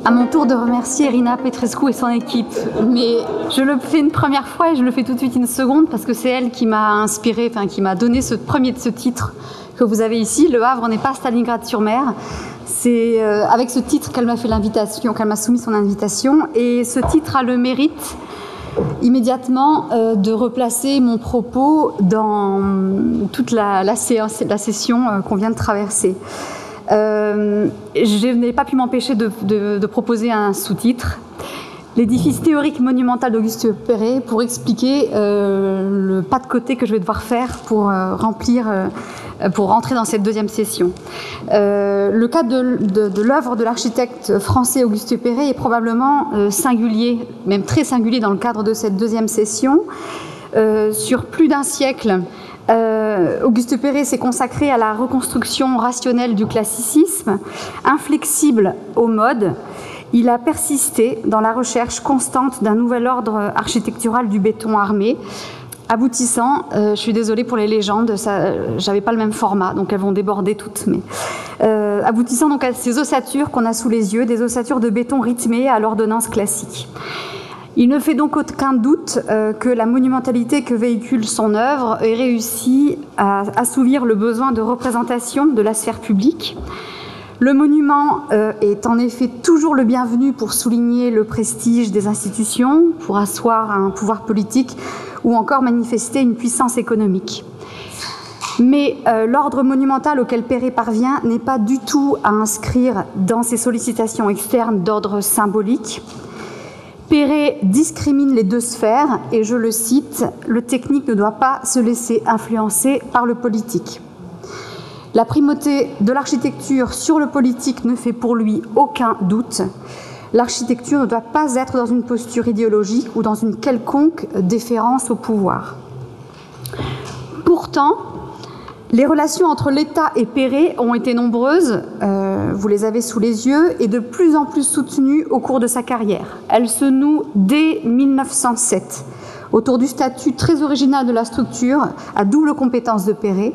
À mon tour de remercier Irina Petrescu et son équipe, mais je le fais une première fois et je le fais tout de suite une seconde parce que c'est elle qui m'a inspiré, qui m'a donné ce premier de ce titre que vous avez ici. Le Havre n'est pas Stalingrad-sur-Mer. C'est avec ce titre qu'elle m'a fait l'invitation, qu'elle m'a soumis son invitation, et ce titre a le mérite immédiatement de replacer mon propos dans toute la session qu'on vient de traverser. Je n'ai pas pu m'empêcher de proposer un sous-titre, l'édifice théorique monumental d'Auguste Perret, pour expliquer le pas de côté que je vais devoir faire pour rentrer dans cette deuxième session. Le cas de l'œuvre de l'architecte français Auguste Perret est probablement singulier, même très singulier dans le cadre de cette deuxième session. Sur plus d'un siècle, Auguste Perret s'est consacré à la reconstruction rationnelle du classicisme, inflexible aux modes. Il a persisté dans la recherche constante d'un nouvel ordre architectural du béton armé, aboutissant, je suis désolée pour les légendes, j'avais pas le même format, donc elles vont déborder toutes, mais aboutissant donc à ces ossatures qu'on a sous les yeux, des ossatures de béton rythmées à l'ordonnance classique. Il ne fait donc aucun doute que la monumentalité que véhicule son œuvre ait réussi à assouvir le besoin de représentation de la sphère publique. Le monument est en effet toujours le bienvenu pour souligner le prestige des institutions, pour asseoir un pouvoir politique ou encore manifester une puissance économique. Mais l'ordre monumental auquel Perret parvient n'est pas du tout à inscrire dans ses sollicitations externes d'ordre symbolique. Perret discrimine les deux sphères et, je le cite, « le technique ne doit pas se laisser influencer par le politique ». La primauté de l'architecture sur le politique ne fait pour lui aucun doute. L'architecture ne doit pas être dans une posture idéologique ou dans une quelconque déférence au pouvoir. Pourtant, les relations entre l'État et Perret ont été nombreuses, vous les avez sous les yeux, et de plus en plus soutenues au cours de sa carrière. Elles se nouent dès 1907, autour du statut très original de la structure à double compétence de Perret,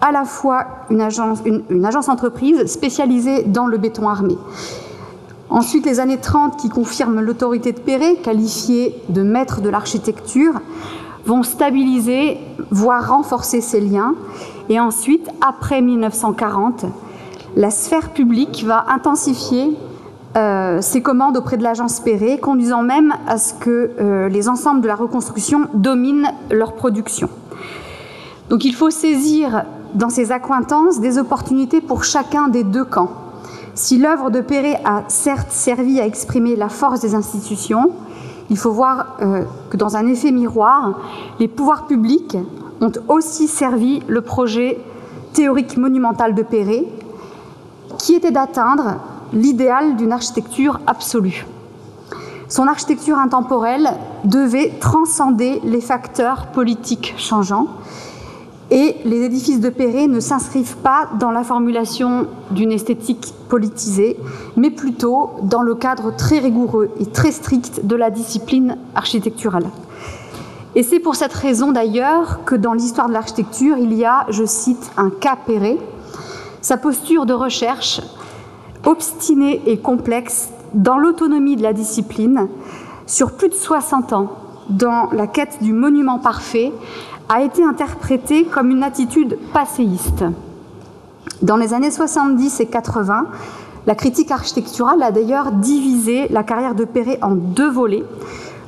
à la fois une agence-entreprise spécialisée dans le béton armé. Ensuite, les années 30 qui confirment l'autorité de Perret, qualifiée de maître de l'architecture, vont stabiliser, voire renforcer ces liens. Et ensuite, après 1940, la sphère publique va intensifier ses commandes auprès de l'agence Perret, conduisant même à ce que les ensembles de la reconstruction dominent leur production. Donc il faut saisir dans ces accointances des opportunités pour chacun des deux camps. Si l'œuvre de Perret a certes servi à exprimer la force des institutions, il faut voir que dans un effet miroir, les pouvoirs publics ont aussi servi le projet théorique monumental de Perret, qui était d'atteindre l'idéal d'une architecture absolue. Son architecture intemporelle devait transcender les facteurs politiques changeants, et les édifices de Perret ne s'inscrivent pas dans la formulation d'une esthétique politisée, mais plutôt dans le cadre très rigoureux et très strict de la discipline architecturale. Et c'est pour cette raison d'ailleurs que dans l'histoire de l'architecture, il y a, je cite, un cas Perret, sa posture de recherche obstinée et complexe dans l'autonomie de la discipline, sur plus de 60 ans, dans la quête du monument parfait, a été interprétée comme une attitude passéiste. Dans les années 70 et 80, la critique architecturale a d'ailleurs divisé la carrière de Perret en deux volets,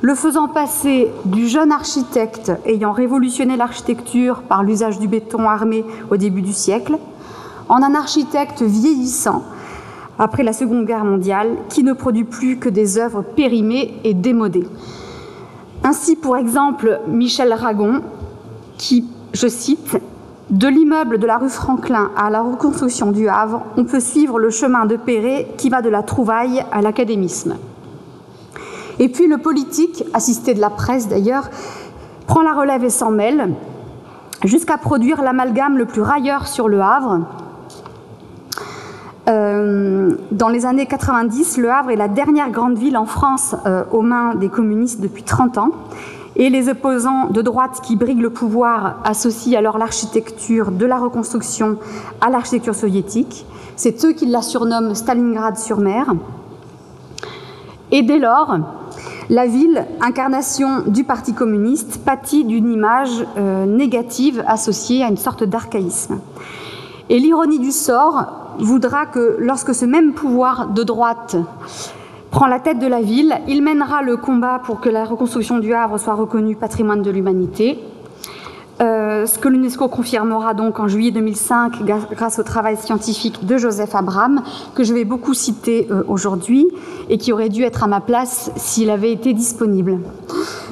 le faisant passer du jeune architecte ayant révolutionné l'architecture par l'usage du béton armé au début du siècle, en un architecte vieillissant après la Seconde Guerre mondiale qui ne produit plus que des œuvres périmées et démodées. Ainsi, pour exemple, Michel Ragon, qui, je cite, « De l'immeuble de la rue Franklin à la reconstruction du Havre, on peut suivre le chemin de Perret qui va de la trouvaille à l'académisme. » Et puis le politique, assisté de la presse d'ailleurs, prend la relève et s'en mêle, jusqu'à produire l'amalgame le plus railleur sur le Havre. Dans les années 90, le Havre est la dernière grande ville en France aux mains des communistes depuis 30 ans. Et les opposants de droite qui briguent le pouvoir associent alors l'architecture de la reconstruction à l'architecture soviétique. C'est eux qui la surnomment Stalingrad-sur-Mer. Et dès lors, la ville, incarnation du Parti communiste, pâtit d'une image négative associée à une sorte d'archaïsme. Et l'ironie du sort voudra que lorsque ce même pouvoir de droite prend la tête de la ville, il mènera le combat pour que la reconstruction du Havre soit reconnue patrimoine de l'humanité, ce que l'UNESCO confirmera donc en juillet 2005 grâce au travail scientifique de Joseph Abraham, que je vais beaucoup citer aujourd'hui et qui aurait dû être à ma place s'il avait été disponible.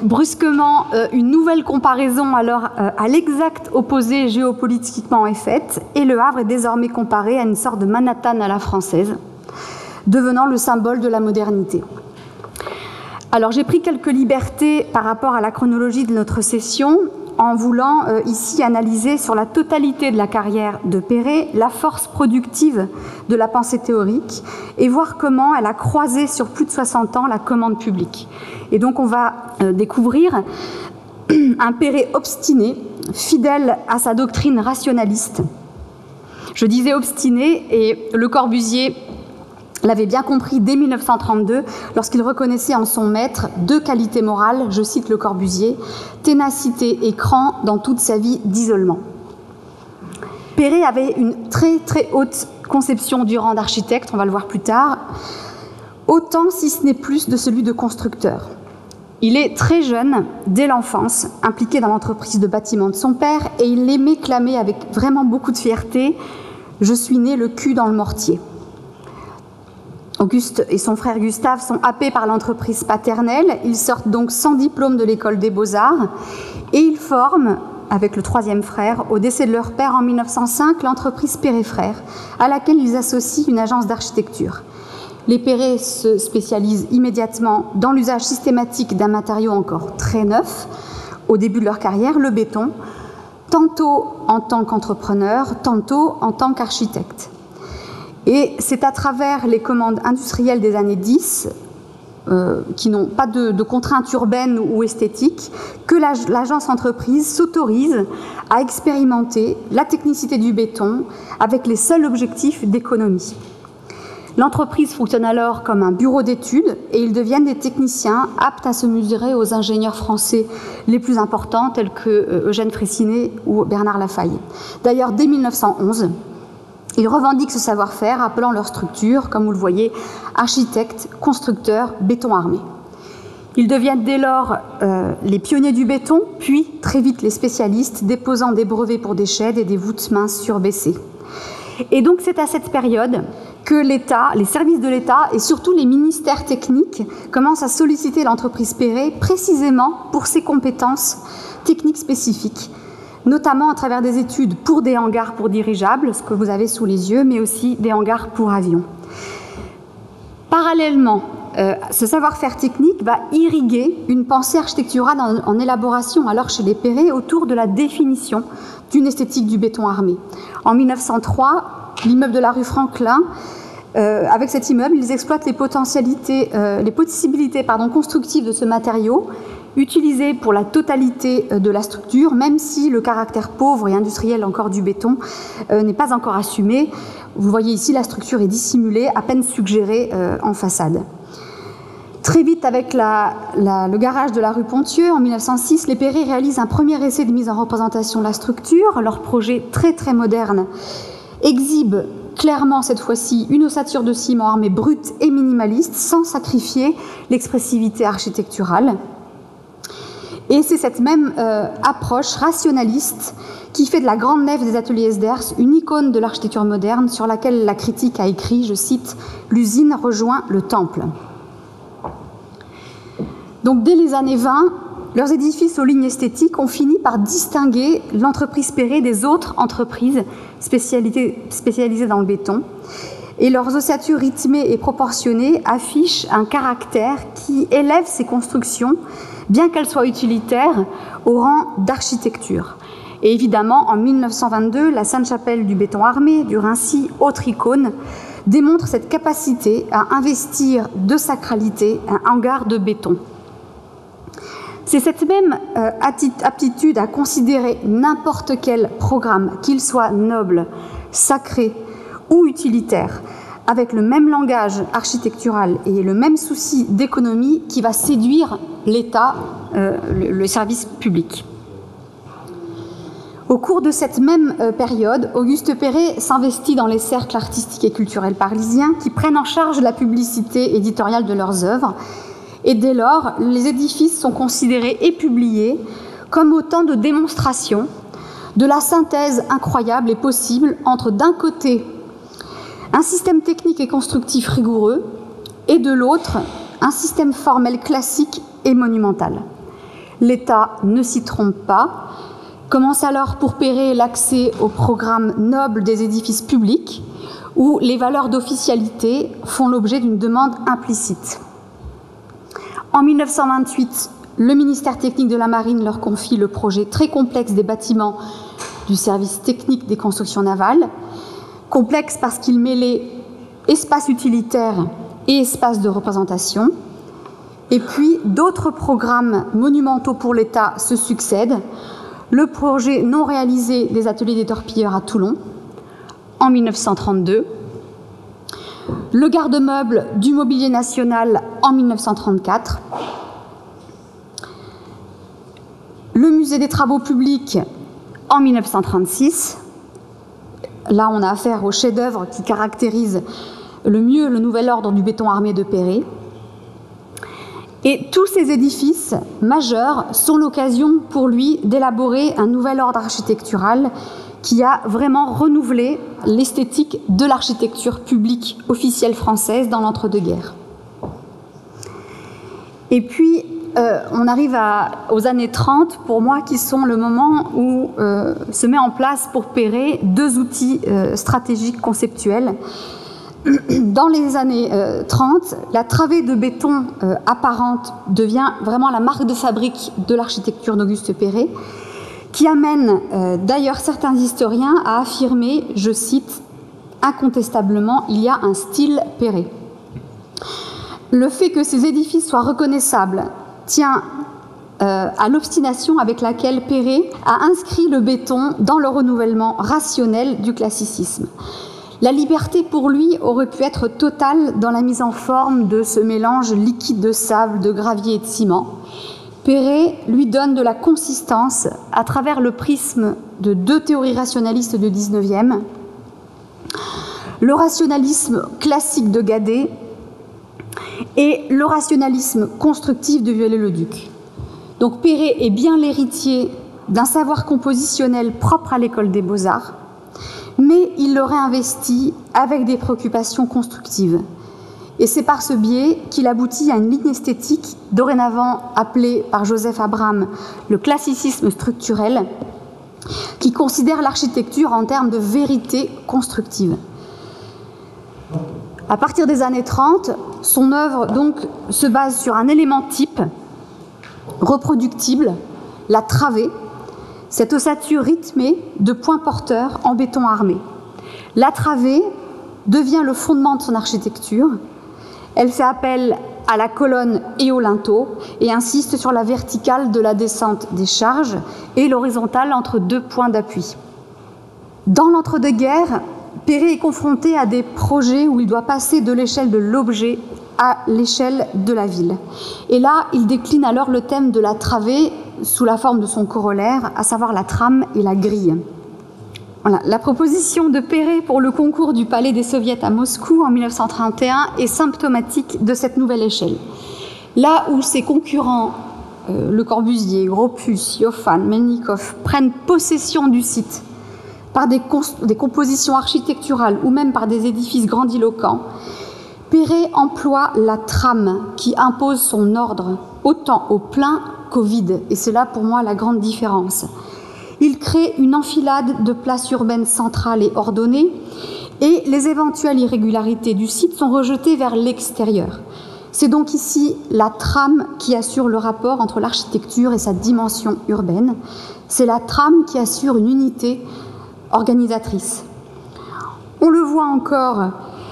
Brusquement, une nouvelle comparaison alors à l'exact opposé géopolitiquement est faite et le Havre est désormais comparé à une sorte de Manhattan à la française, devenant le symbole de la modernité. Alors j'ai pris quelques libertés par rapport à la chronologie de notre session en voulant ici analyser sur la totalité de la carrière de Perret la force productive de la pensée théorique et voir comment elle a croisé sur plus de 60 ans la commande publique. Et donc on va découvrir un Perret obstiné, fidèle à sa doctrine rationaliste. Je disais obstiné et Le Corbusier l'avait bien compris dès 1932 lorsqu'il reconnaissait en son maître deux qualités morales, je cite Le Corbusier, ténacité et cran dans toute sa vie d'isolement. Perret avait une très très haute conception du rang d'architecte, on va le voir plus tard, autant si ce n'est plus de celui de constructeur. Il est très jeune, dès l'enfance, impliqué dans l'entreprise de bâtiment de son père et il aimait clamer avec vraiment beaucoup de fierté « Je suis né le cul dans le mortier ». Auguste et son frère Gustave sont happés par l'entreprise paternelle. Ils sortent donc sans diplôme de l'école des Beaux-Arts et ils forment, avec le troisième frère, au décès de leur père en 1905, l'entreprise Perret Frères, à laquelle ils associent une agence d'architecture. Les Perret se spécialisent immédiatement dans l'usage systématique d'un matériau encore très neuf, au début de leur carrière, le béton, tantôt en tant qu'entrepreneur, tantôt en tant qu'architecte. Et c'est à travers les commandes industrielles des années 10, qui n'ont pas de contraintes urbaines ou esthétiques, que l'agence entreprise s'autorise à expérimenter la technicité du béton avec les seuls objectifs d'économie. L'entreprise fonctionne alors comme un bureau d'études et ils deviennent des techniciens aptes à se mesurer aux ingénieurs français les plus importants tels que Eugène Freycinet ou Bernard Lafaille. D'ailleurs, dès 1911, ils revendiquent ce savoir-faire, appelant leur structure, comme vous le voyez, architectes, constructeurs, béton armé. Ils deviennent dès lors les pionniers du béton, puis très vite les spécialistes, déposant des brevets pour des sheds et des voûtes minces surbaissées. Et donc c'est à cette période que l'État, les services de l'État et surtout les ministères techniques commencent à solliciter l'entreprise Perret précisément pour ses compétences techniques spécifiques, notamment à travers des études pour des hangars pour dirigeables, ce que vous avez sous les yeux, mais aussi des hangars pour avions. Parallèlement, ce savoir-faire technique va irriguer une pensée architecturale en élaboration, alors chez les Perret, autour de la définition d'une esthétique du béton armé. En 1903, l'immeuble de la rue Franklin, avec cet immeuble, ils exploitent les possibilités constructives de ce matériau, utilisé pour la totalité de la structure, même si le caractère pauvre et industriel encore du béton n'est pas encore assumé. Vous voyez ici, la structure est dissimulée, à peine suggérée en façade. Très vite, avec le garage de la rue Pontieux, en 1906, les Perret réalisent un premier essai de mise en représentation de la structure. Leur projet très très moderne exhibe clairement cette fois-ci une ossature de ciment armé brute et minimaliste, sans sacrifier l'expressivité architecturale. Et c'est cette même approche rationaliste qui fait de la grande nef des ateliers Esders une icône de l'architecture moderne sur laquelle la critique a écrit, je cite, « L'usine rejoint le temple ». Donc dès les années 20, leurs édifices aux lignes esthétiques ont fini par distinguer l'entreprise Perret des autres entreprises spécialisées dans le béton. Et leurs ossatures rythmées et proportionnées affichent un caractère qui élève ces constructions, bien qu'elles soient utilitaires, au rang d'architecture. Et évidemment, en 1922, la Sainte-Chapelle du béton armé, du Raincy, autre icône, démontre cette capacité à investir de sacralité un hangar de béton. C'est cette même aptitude à considérer n'importe quel programme, qu'il soit noble, sacré ou utilitaire, avec le même langage architectural et le même souci d'économie qui va séduire l'État, le service public. Au cours de cette même période, Auguste Perret s'investit dans les cercles artistiques et culturels parisiens qui prennent en charge la publicité éditoriale de leurs œuvres. Et dès lors, les édifices sont considérés et publiés comme autant de démonstrations de la synthèse incroyable et possible entre, d'un côté, un système technique et constructif rigoureux, et de l'autre, un système formel classique et monumental. L'État ne s'y trompe pas. Commence alors pour Perret l'accès au programme noble des édifices publics, où les valeurs d'officialité font l'objet d'une demande implicite. En 1928, le ministère technique de la Marine leur confie le projet très complexe des bâtiments du service technique des constructions navales, complexe parce qu'il mêlait espace utilitaire et espace de représentation. Et puis, d'autres programmes monumentaux pour l'État se succèdent. Le projet non réalisé des ateliers des torpilleurs à Toulon, en 1932, le garde-meuble du mobilier national en 1934, le musée des travaux publics en 1936. Là, on a affaire au chef-d'œuvre qui caractérise le mieux le nouvel ordre du béton armé de Perret. Et tous ces édifices majeurs sont l'occasion pour lui d'élaborer un nouvel ordre architectural qui a vraiment renouvelé l'esthétique de l'architecture publique officielle française dans l'entre-deux-guerres. Et puis, on arrive aux années 30, pour moi, qui sont le moment où se met en place pour Perret deux outils stratégiques conceptuels. Dans les années 30, la travée de béton apparente devient vraiment la marque de fabrique de l'architecture d'Auguste Perret, qui amène d'ailleurs certains historiens à affirmer, je cite, « incontestablement, il y a un style Perret ». Le fait que ces édifices soient reconnaissables tient à l'obstination avec laquelle Perret a inscrit le béton dans le renouvellement rationnel du classicisme. La liberté, pour lui, aurait pu être totale dans la mise en forme de ce mélange liquide de sable, de gravier et de ciment. Perret lui donne de la consistance à travers le prisme de deux théories rationalistes du XIXe, le rationalisme classique de Guadet et le rationalisme constructif de Viollet-le-Duc. Donc Perret est bien l'héritier d'un savoir compositionnel propre à l'école des Beaux-Arts, mais il le réinvestit avec des préoccupations constructives. Et c'est par ce biais qu'il aboutit à une ligne esthétique, dorénavant appelée par Joseph Abraham le classicisme structurel, qui considère l'architecture en termes de vérité constructive. À partir des années 30, son œuvre donc se base sur un élément type, reproductible, la travée, cette ossature rythmée de points porteurs en béton armé. La travée devient le fondement de son architecture. Elle fait appel à la colonne et au linteau et insiste sur la verticale de la descente des charges et l'horizontale entre deux points d'appui. Dans l'entre-deux-guerres, Perret est confronté à des projets où il doit passer de l'échelle de l'objet à l'échelle de la ville. Et là, il décline alors le thème de la travée sous la forme de son corollaire, à savoir la trame et la grille. Voilà. La proposition de Perret pour le concours du Palais des Soviets à Moscou en 1931 est symptomatique de cette nouvelle échelle. Là où ses concurrents, Le Corbusier, Gropius, Johann, Melnikov, prennent possession du site par des compositions architecturales ou même par des édifices grandiloquents, Perret emploie la trame qui impose son ordre, autant au plein qu'au vide. Et c'est là pour moi la grande différence. Il crée une enfilade de places urbaines centrales et ordonnées, et les éventuelles irrégularités du site sont rejetées vers l'extérieur. C'est donc ici la trame qui assure le rapport entre l'architecture et sa dimension urbaine. C'est la trame qui assure une unité organisatrice. On le voit encore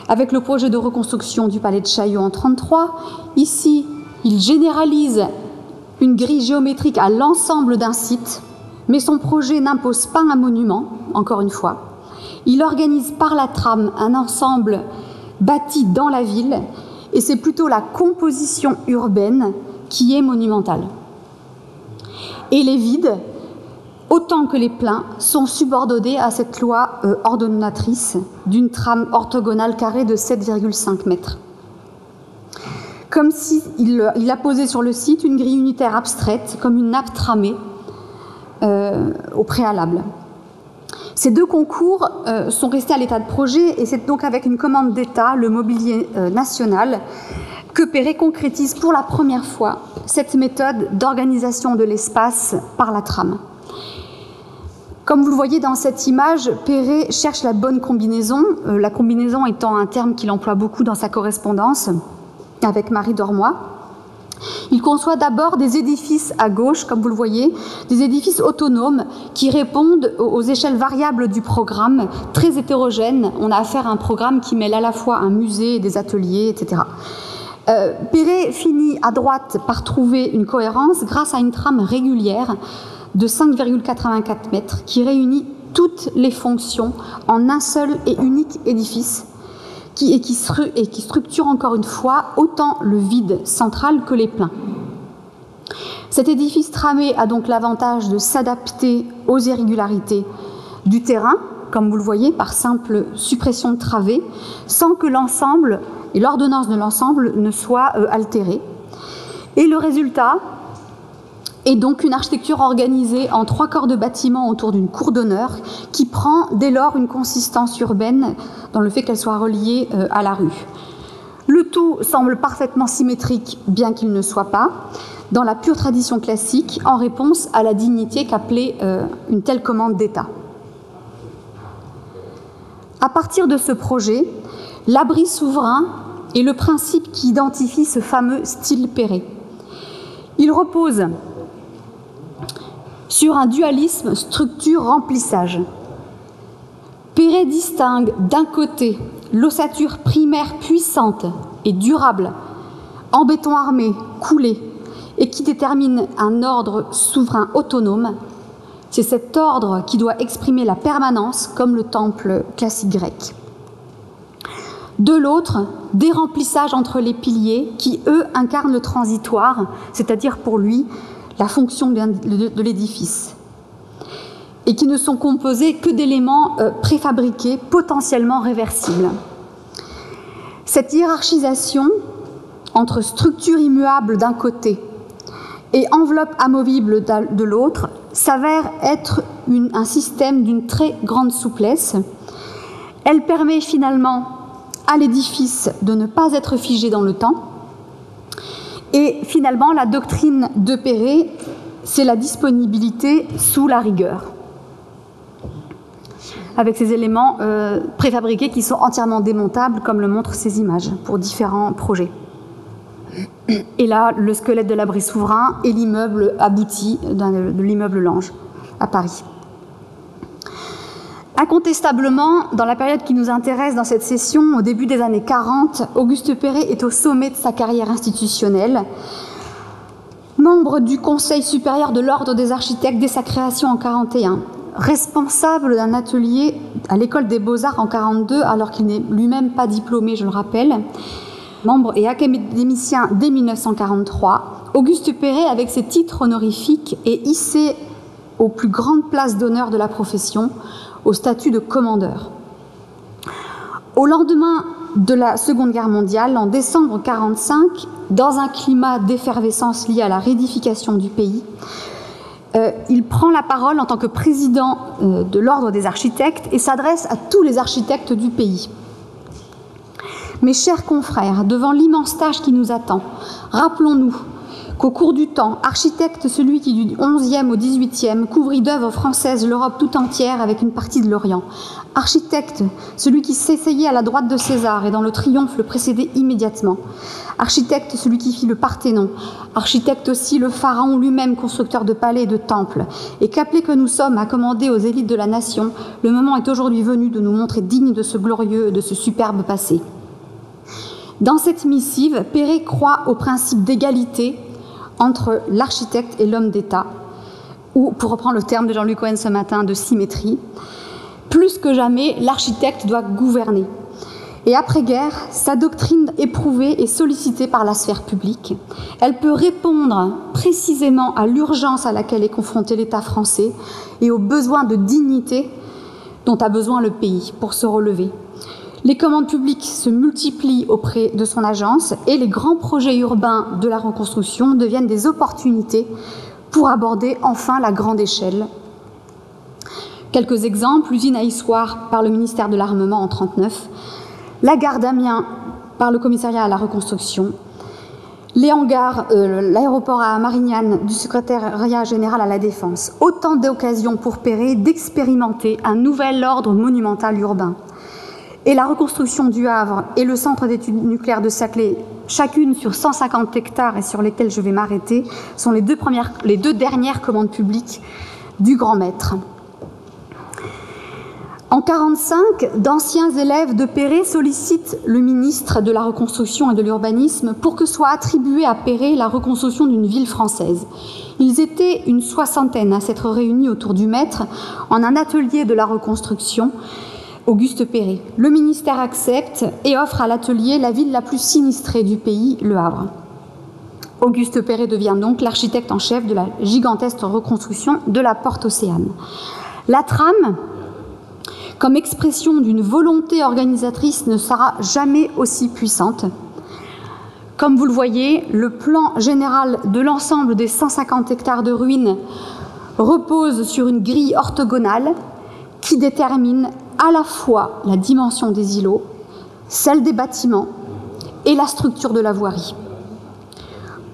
avec le projet de reconstruction du palais de Chaillot en 1933. Ici, il généralise une grille géométrique à l'ensemble d'un site, mais son projet n'impose pas un monument, encore une fois. Il organise par la trame un ensemble bâti dans la ville, et c'est plutôt la composition urbaine qui est monumentale. Et les vides, autant que les pleins, sont subordonnés à cette loi ordonnatrice d'une trame orthogonale carrée de 7,5 mètres. Comme s'il a posé sur le site une grille unitaire abstraite, comme une nappe tramée au préalable. Ces deux concours sont restés à l'état de projet, et c'est donc avec une commande d'État, le mobilier national, que Perret concrétise pour la première fois cette méthode d'organisation de l'espace par la trame. Comme vous le voyez dans cette image, Perret cherche la bonne combinaison, la combinaison étant un terme qu'il emploie beaucoup dans sa correspondance avec Marie Dormoy. Il conçoit d'abord des édifices à gauche, comme vous le voyez, des édifices autonomes qui répondent aux échelles variables du programme, très hétérogènes. On a affaire à un programme qui mêle à la fois un musée, des ateliers, etc. Perret finit à droite par trouver une cohérence grâce à une trame régulière de 5,84 mètres qui réunit toutes les fonctions en un seul et unique édifice qui structure encore une fois autant le vide central que les pleins. Cet édifice tramé a donc l'avantage de s'adapter aux irrégularités du terrain, comme vous le voyez, par simple suppression de travées, sans que l'ensemble et l'ordonnance de l'ensemble ne soient altérées. Et le résultat est donc une architecture organisée en 3 corps de bâtiments autour d'une cour d'honneur qui prend dès lors une consistance urbaine dans le fait qu'elle soit reliée à la rue. Le tout semble parfaitement symétrique, bien qu'il ne soit pas, dans la pure tradition classique, en réponse à la dignité qu'appelait une telle commande d'État. À partir de ce projet, l'abri souverain est le principe qui identifie ce fameux style Perret. Il repose sur un dualisme structure-remplissage. Perret distingue d'un côté l'ossature primaire puissante et durable, en béton armé, coulé, et qui détermine un ordre souverain autonome. C'est cet ordre qui doit exprimer la permanence, comme le temple classique grec. De l'autre, des remplissages entre les piliers qui, eux, incarnent le transitoire, c'est-à-dire pour lui, la fonction de l'édifice, et qui ne sont composés que d'éléments préfabriqués, potentiellement réversibles. Cette hiérarchisation entre structure immuable d'un côté et enveloppe amovible de l'autre s'avère être un système d'une très grande souplesse. Elle permet finalement à l'édifice de ne pas être figé dans le temps. Et finalement, la doctrine de Perret, c'est la disponibilité sous la rigueur, avec ces éléments préfabriqués qui sont entièrement démontables, comme le montrent ces images, pour différents projets. Et là, le squelette de l'abri souverain et l'immeuble abouti de l'immeuble Lange, à Paris. Incontestablement, dans la période qui nous intéresse dans cette session, au début des années 40, Auguste Perret est au sommet de sa carrière institutionnelle. Membre du Conseil supérieur de l'Ordre des architectes dès sa création en 1941, responsable d'un atelier à l'École des Beaux-Arts en 1942, alors qu'il n'est lui-même pas diplômé, je le rappelle, membre et académicien dès 1943, Auguste Perret, avec ses titres honorifiques, est hissé aux plus grandes places d'honneur de la profession, au statut de commandeur. Au lendemain de la Seconde Guerre mondiale, en décembre 1945, dans un climat d'effervescence lié à la réédification du pays, il prend la parole en tant que président de l'Ordre des architectes et s'adresse à tous les architectes du pays. Mes chers confrères, devant l'immense tâche qui nous attend, rappelons-nous qu'au cours du temps, architecte celui qui du XIe au XVIIIe couvrit d'œuvres françaises l'Europe tout entière avec une partie de l'Orient. Architecte celui qui s'essayait à la droite de César et dont le triomphe le précédait immédiatement. Architecte celui qui fit le Parthénon. Architecte aussi le pharaon lui-même, constructeur de palais et de temples. Et qu'appelés que nous sommes à commander aux élites de la nation, le moment est aujourd'hui venu de nous montrer dignes de ce glorieux, de ce superbe passé. Dans cette missive, Perret croit au principe d'égalité entre l'architecte et l'homme d'État, ou, pour reprendre le terme de Jean-Luc Cohen ce matin, de symétrie. Plus que jamais, l'architecte doit gouverner. Et après-guerre, sa doctrine éprouvée et sollicitée par la sphère publique, elle peut répondre précisément à l'urgence à laquelle est confronté l'État français et aux besoins de dignité dont a besoin le pays pour se relever. Les commandes publiques se multiplient auprès de son agence et les grands projets urbains de la reconstruction deviennent des opportunités pour aborder enfin la grande échelle. Quelques exemples: l'usine à Issoire par le ministère de l'Armement en 1939, la gare d'Amiens par le commissariat à la reconstruction, les hangars, l'aéroport à Marignane du secrétariat général à la Défense. Autant d'occasions pour Perret d'expérimenter un nouvel ordre monumental urbain. Et la reconstruction du Havre et le centre d'études nucléaires de Saclay, chacune sur 150 hectares et sur lesquels je vais m'arrêter, sont les deux dernières commandes publiques du grand maître. En 1945, d'anciens élèves de Perret sollicitent le ministre de la Reconstruction et de l'Urbanisme pour que soit attribuée à Perret la reconstruction d'une ville française. Ils étaient une soixantaine à s'être réunis autour du maître en un atelier de la reconstruction, Auguste Perret. Le ministère accepte et offre à l'atelier la ville la plus sinistrée du pays, Le Havre. Auguste Perret devient donc l'architecte en chef de la gigantesque reconstruction de la Porte Océane. La trame, comme expression d'une volonté organisatrice, ne sera jamais aussi puissante. Comme vous le voyez, le plan général de l'ensemble des 150 hectares de ruines repose sur une grille orthogonale qui détermine à la fois la dimension des îlots, celle des bâtiments et la structure de la voirie.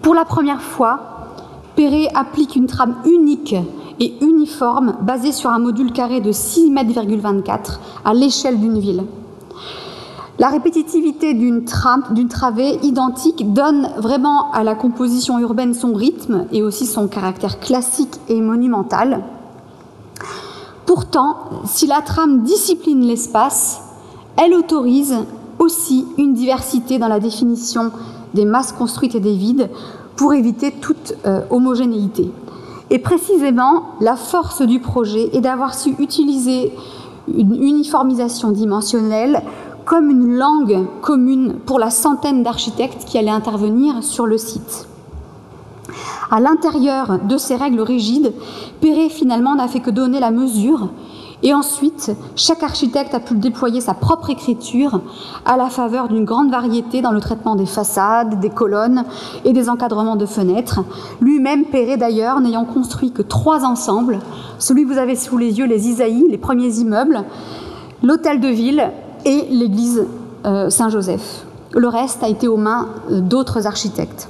Pour la première fois, Perret applique une trame unique et uniforme basée sur un module carré de 6,24 m à l'échelle d'une ville. La répétitivité d'une travée identique donne vraiment à la composition urbaine son rythme et aussi son caractère classique et monumental. Pourtant, si la trame discipline l'espace, elle autorise aussi une diversité dans la définition des masses construites et des vides pour éviter toute homogénéité. Et précisément, la force du projet est d'avoir su utiliser une uniformisation dimensionnelle comme une langue commune pour la centaine d'architectes qui allaient intervenir sur le site. À l'intérieur de ces règles rigides, Perret finalement n'a fait que donner la mesure, et ensuite chaque architecte a pu déployer sa propre écriture à la faveur d'une grande variété dans le traitement des façades, des colonnes et des encadrements de fenêtres. Lui-même, Perret d'ailleurs, n'ayant construit que 3 ensembles, celui que vous avez sous les yeux, les Isaïes, les premiers immeubles, l'hôtel de ville et l'église Saint-Joseph. Le reste a été aux mains d'autres architectes.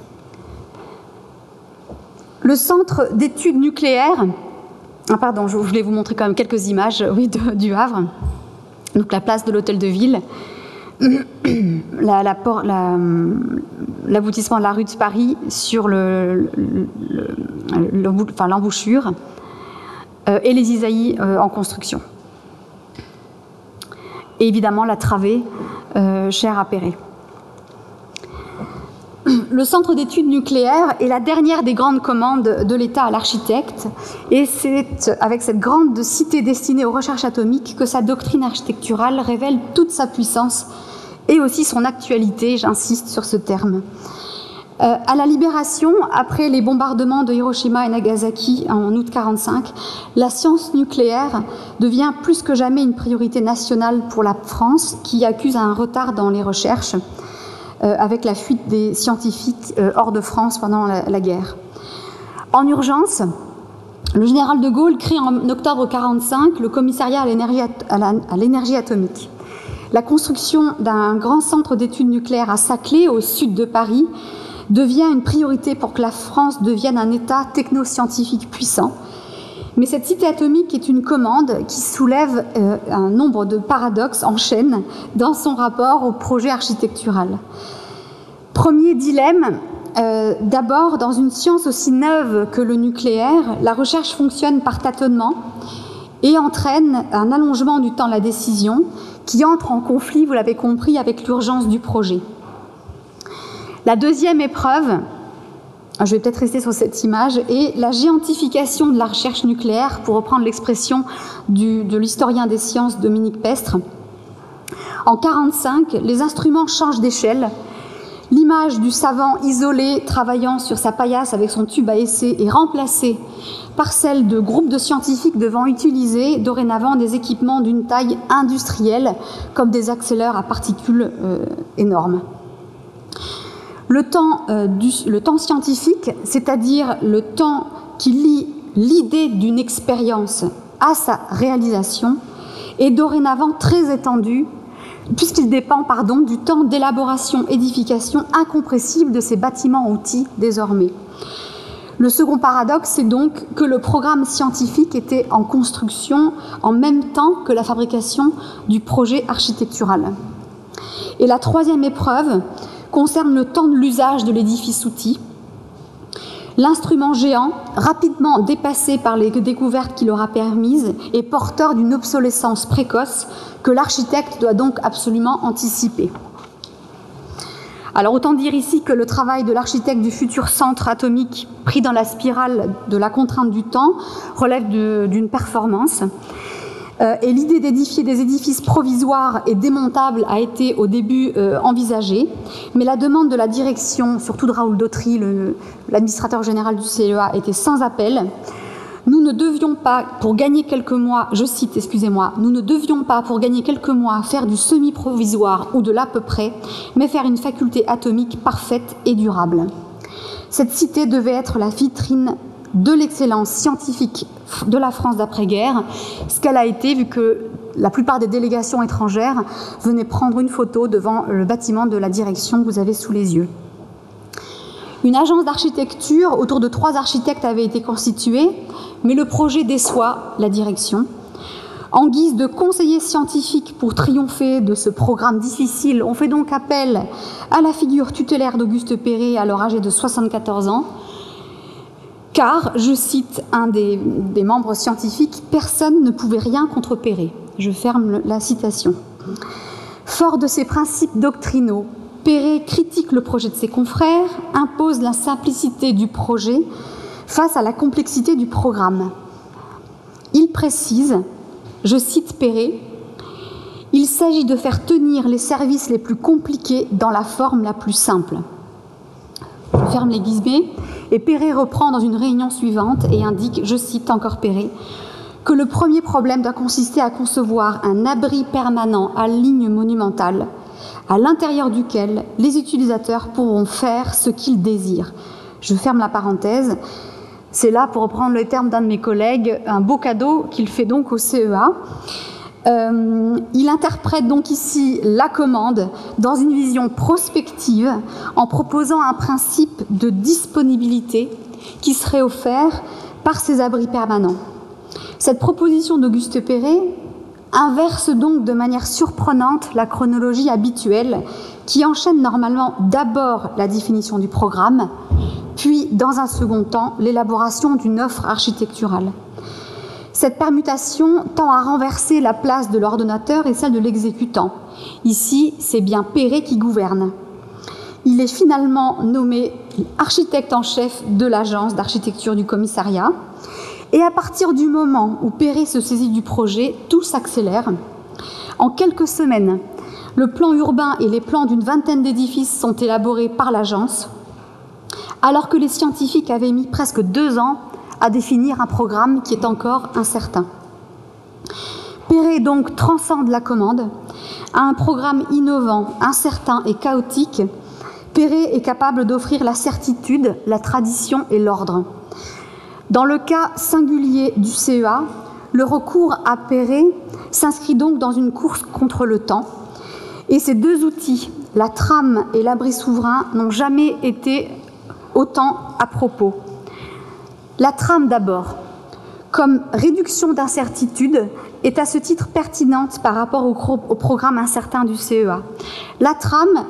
Le centre d'études nucléaires, je voulais vous montrer quand même quelques images du Havre. Donc la place de l'hôtel de ville, l'aboutissement de la rue de Paris sur l'embouchure et les Isaïes en construction. Et évidemment la travée chère à Perret. Le centre d'études nucléaires est la dernière des grandes commandes de l'État à l'architecte, et c'est avec cette grande cité destinée aux recherches atomiques que sa doctrine architecturale révèle toute sa puissance et aussi son actualité, j'insiste sur ce terme. À la Libération, après les bombardements de Hiroshima et Nagasaki en août 1945, la science nucléaire devient plus que jamais une priorité nationale pour la France, qui accuse un retard dans les recherches, avec la fuite des scientifiques hors de France pendant la guerre. En urgence, le général de Gaulle crée en octobre 1945 le commissariat à l'énergie atomique. La construction d'un grand centre d'études nucléaires à Saclay, au sud de Paris, devient une priorité pour que la France devienne un État technoscientifique puissant. Mais cette cité atomique est une commande qui soulève un nombre de paradoxes en chaîne dans son rapport au projet architectural. Premier dilemme, d'abord, dans une science aussi neuve que le nucléaire, la recherche fonctionne par tâtonnement et entraîne un allongement du temps de la décision qui entre en conflit, vous l'avez compris, avec l'urgence du projet. La deuxième épreuve, je vais peut-être rester sur cette image, est la géantification de la recherche nucléaire, pour reprendre l'expression de l'historien des sciences Dominique Pestre. En 1945, les instruments changent d'échelle. L'image du savant isolé travaillant sur sa paillasse avec son tube à essai est remplacée par celle de groupes de scientifiques devant utiliser dorénavant des équipements d'une taille industrielle, comme des accélères à particules énormes. Le temps scientifique, c'est-à-dire le temps qui lie l'idée d'une expérience à sa réalisation, est dorénavant très étendu, puisqu'il dépend du temps d'élaboration-édification incompressible de ces bâtiments-outils désormais. Le second paradoxe, c'est donc que le programme scientifique était en construction en même temps que la fabrication du projet architectural. Et la troisième épreuve concerne le temps de l'usage de l'édifice-outil. L'instrument géant, rapidement dépassé par les découvertes qu'il aura permises, est porteur d'une obsolescence précoce que l'architecte doit donc absolument anticiper. Alors autant dire ici que le travail de l'architecte du futur centre atomique, pris dans la spirale de la contrainte du temps, relève d'une performance. Et l'idée d'édifier des édifices provisoires et démontables a été au début envisagée, mais la demande de la direction, surtout de Raoul Dautry, l'administrateur général du CEA, était sans appel. Nous ne devions pas, pour gagner quelques mois, je cite, excusez-moi, nous ne devions pas, pour gagner quelques mois, faire du semi-provisoire ou de l'à peu près, mais faire une faculté atomique parfaite et durable. Cette cité devait être la vitrine de l'excellence scientifique de la France d'après-guerre, ce qu'elle a été, vu que la plupart des délégations étrangères venaient prendre une photo devant le bâtiment de la direction que vous avez sous les yeux. Une agence d'architecture autour de 3 architectes avait été constituée, mais le projet déçoit la direction. En guise de conseiller scientifique pour triompher de ce programme difficile, on fait donc appel à la figure tutélaire d'Auguste Perret, alors âgé de 74 ans, car, je cite un des membres scientifiques, « Personne ne pouvait rien contre Perret ». Je ferme la citation. Fort de ses principes doctrinaux, Perret critique le projet de ses confrères, impose la simplicité du projet face à la complexité du programme. Il précise, je cite Perret, « Il s'agit de faire tenir les services les plus compliqués dans la forme la plus simple ». Je ferme les guillemets, et Perret reprend dans une réunion suivante et indique, je cite encore Perret, que le premier problème doit consister à concevoir un abri permanent à ligne monumentale, à l'intérieur duquel les utilisateurs pourront faire ce qu'ils désirent. Je ferme la parenthèse. C'est là, pour reprendre les termes d'un de mes collègues, un beau cadeau qu'il fait donc au CEA. Il interprète donc ici la commande dans une vision prospective en proposant un principe de disponibilité qui serait offert par ces abris permanents. Cette proposition d'Auguste Perret inverse donc de manière surprenante la chronologie habituelle qui enchaîne normalement d'abord la définition du programme, puis dans un second temps l'élaboration d'une offre architecturale. Cette permutation tend à renverser la place de l'ordonnateur et celle de l'exécutant. Ici, c'est bien Perret qui gouverne. Il est finalement nommé architecte en chef de l'agence d'architecture du commissariat. Et à partir du moment où Perret se saisit du projet, tout s'accélère. En quelques semaines, le plan urbain et les plans d'une vingtaine d'édifices sont élaborés par l'agence, alors que les scientifiques avaient mis presque 2 ans à définir un programme qui est encore incertain. Perret donc transcende la commande. À un programme innovant, incertain et chaotique, Perret est capable d'offrir la certitude, la tradition et l'ordre. Dans le cas singulier du CEA, le recours à Perret s'inscrit donc dans une course contre le temps. Et ces 2 outils, la trame et l'abri souverain, n'ont jamais été autant à propos. La trame d'abord, comme réduction d'incertitude, est à ce titre pertinente par rapport au programme incertain du CEA. La trame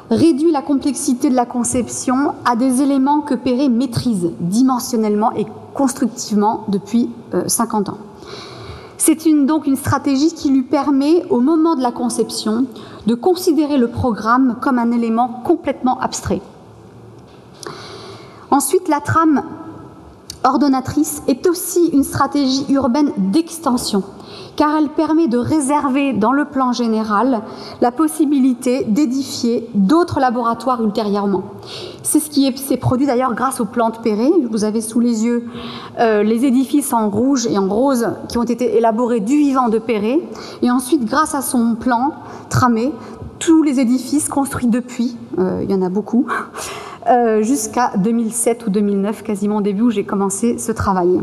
réduit la complexité de la conception à des éléments que Perret maîtrise dimensionnellement et constructivement depuis 50 ans. C'est donc une stratégie qui lui permet, au moment de la conception, de considérer le programme comme un élément complètement abstrait. Ensuite, la trame ordonnatrice est aussi une stratégie urbaine d'extension, car elle permet de réserver dans le plan général la possibilité d'édifier d'autres laboratoires ultérieurement. C'est ce qui s'est produit d'ailleurs grâce au plan de Perret. Vous avez sous les yeux les édifices en rouge et en rose qui ont été élaborés du vivant de Perret, et ensuite grâce à son plan tramé, tous les édifices construits depuis, il y en a beaucoup, jusqu'à 2007 ou 2009, quasiment au début où j'ai commencé ce travail.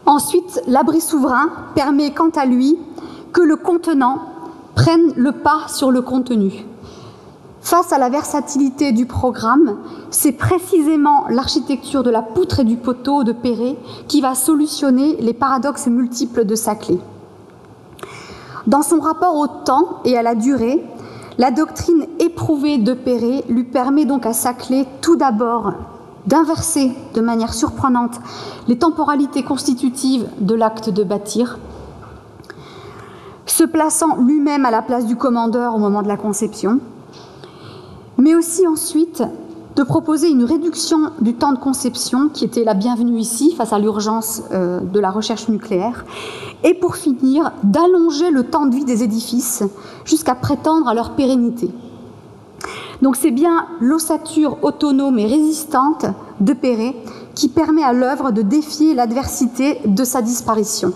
Ensuite, l'abri souverain permet quant à lui que le contenant prenne le pas sur le contenu. Face à la versatilité du programme, c'est précisément l'architecture de la poutre et du poteau de Perret qui va solutionner les paradoxes multiples de Saclay. Dans son rapport au temps et à la durée, la doctrine éprouvée de Perret lui permet donc à Saclay tout d'abord d'inverser de manière surprenante les temporalités constitutives de l'acte de bâtir, se plaçant lui-même à la place du commandeur au moment de la conception, mais aussi ensuite de proposer une réduction du temps de conception qui était la bienvenue ici face à l'urgence de la recherche nucléaire, et pour finir d'allonger le temps de vie des édifices jusqu'à prétendre à leur pérennité. Donc c'est bien l'ossature autonome et résistante de Perret qui permet à l'œuvre de défier l'adversité de sa disparition.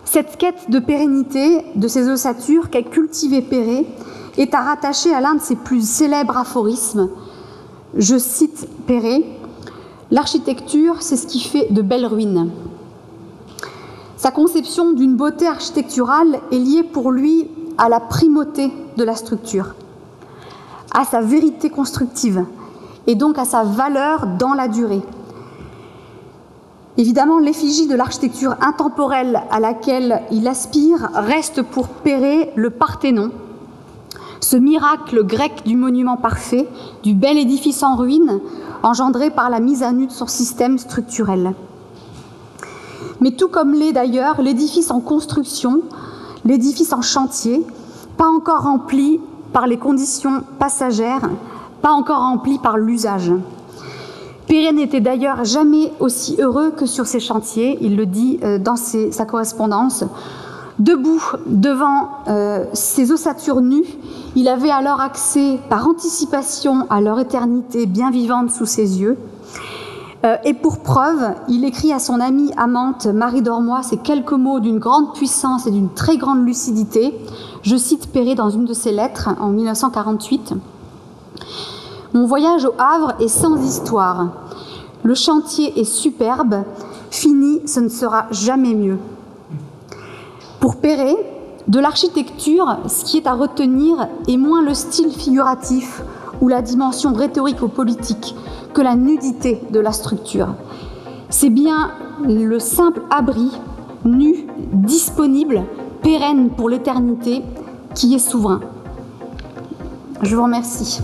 Cette quête de pérennité de ces ossatures qu'a cultivé Perret est à rattacher à l'un de ses plus célèbres aphorismes. Je cite Perret, « L'architecture, c'est ce qui fait de belles ruines ». Sa conception d'une beauté architecturale est liée pour lui à la primauté de la structure, à sa vérité constructive et donc à sa valeur dans la durée. Évidemment, l'effigie de l'architecture intemporelle à laquelle il aspire reste pour Perret le Parthénon, ce miracle grec du monument parfait, du bel édifice en ruine, engendré par la mise à nu de son système structurel. Mais tout comme l'est d'ailleurs l'édifice en construction, l'édifice en chantier, pas encore rempli par les conditions passagères, pas encore rempli par l'usage. Perret n'était d'ailleurs jamais aussi heureux que sur ses chantiers, il le dit dans sa correspondance. Debout devant ces ossatures nues, il avait alors accès par anticipation à leur éternité bien vivante sous ses yeux. Et pour preuve, il écrit à son amie amante Marie d'Ormois ces quelques mots d'une grande puissance et d'une très grande lucidité. Je cite Perret dans une de ses lettres en 1948. « Mon voyage au Havre est sans histoire. Le chantier est superbe. Fini, ce ne sera jamais mieux. » Pour Perret, de l'architecture, ce qui est à retenir est moins le style figuratif ou la dimension rhétorico-politique que la nudité de la structure. C'est bien le simple abri, nu, disponible, pérenne pour l'éternité, qui est souverain. Je vous remercie.